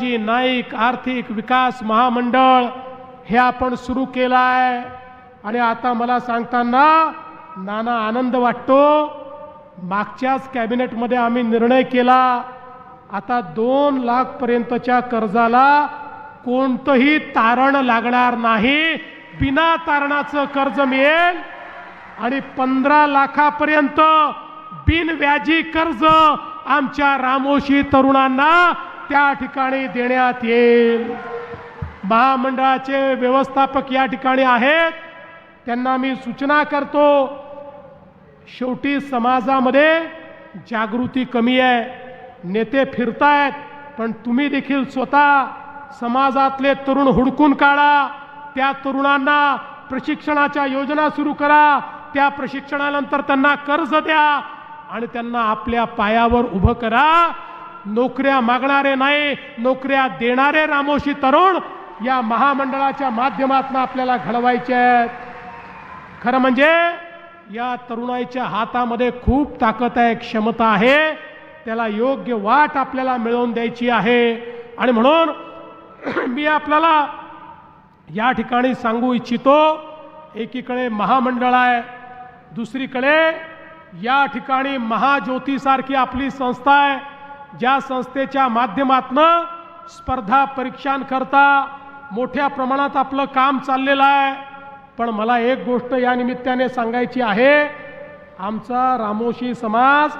शिवाजी नाईक आर्थिक विकास महामंडळ हे आपण सुरू केलं आहे। आणि आता मला सांगताना नाना आनंद वाटतो, मागच्याच कॅबिनेटमध्ये आम्ही निर्णय केला, आता 2 लाख पर्यंतच्या कर्जाला कोणतंही तारण लागणार नाही, बिना तारणाचं कर्ज मिळेल आणि 15 लाखापर्यंत बिनव्याजी कर्ज आमच्या रामोशी तरुणांना त्या ठिकाणी देण्यात येईल। महामंडळाचे व्यवस्थापक या ठिकाणी आहेत, त्यांना मी सूचना करतो, शेवटी समाजामध्ये जागृती कमी आहे, नेते फिरतायत, पण तुम्ही देखील स्वतः समाजातले तरुण हुडकून काढा, त्या तरुणांना प्रशिक्षणाच्या योजना सुरू करा, त्या प्रशिक्षणानंतर त्यांना कर्ज द्या आणि त्यांना आपल्या पायावर उभं करा। नोकऱ्या मागणारे नाही, नोकऱ्या देणारे रामोशी तरुण या महामंडळाच्या माध्यमातून आपल्याला घडवायचे आहेत। खरं म्हणजे या तरुणाईच्या हातामध्ये खूप ताकद आहे, क्षमता आहे, त्याला योग्य वाट आपल्याला मिळवून द्यायची आहे। आणि म्हणून मी आपल्याला या ठिकाणी सांगू इच्छितो, एकीकडे महामंडळ आहे, दुसरीकडे या ठिकाणी महाज्योती सारखी आपली संस्था आहे, ज्या संस्थेच्या माध्यमातून स्पर्धा परीक्षांकरता मोठ्या प्रमाणात आपलं काम चाललेलं आहे। पण मला एक गोष्ट या निमित्ताने सांगायची आहे, आमचा रामोशी समाज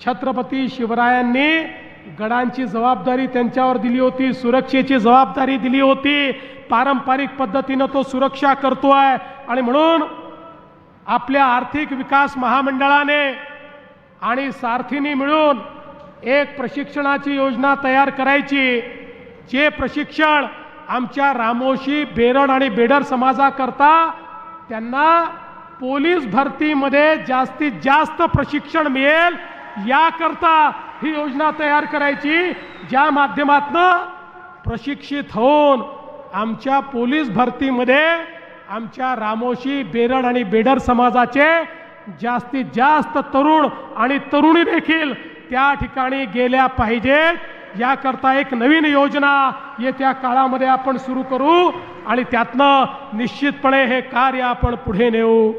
छत्रपती शिवरायांनी गडांची जबाबदारी त्यांच्यावर दिली होती, सुरक्षेची जबाबदारी दिली होती, पारंपरिक पद्धतीने तो सुरक्षा करतोय। आणि म्हणून आपल्या आर्थिक विकास महामंडळाने आणि सारथीने मिळून एक प्रशिक्षणाची योजना तयार करायची, जे प्रशिक्षण आमच्या रामोशी बेरड आणि बेडर समाजाकरता त्यांना पोलीस भरतीमध्ये जास्तीत जास्त प्रशिक्षण मिळेल याकरता ही योजना तयार करायची, ज्या माध्यमातून प्रशिक्षित होऊन आमच्या पोलीस भरतीमध्ये आमच्या रामोशी बेरड आणि बेडर समाजाचे जास्तीत जास्त तरुण आणि तरुणी देखील त्या ठिकाणी गेल्या पाहिजेत। याकरता एक नवीन योजना येत्या काळामध्ये आपण सुरू करू आणि त्यातनं निश्चितपणे हे कार्य आपण पुढे नेऊ।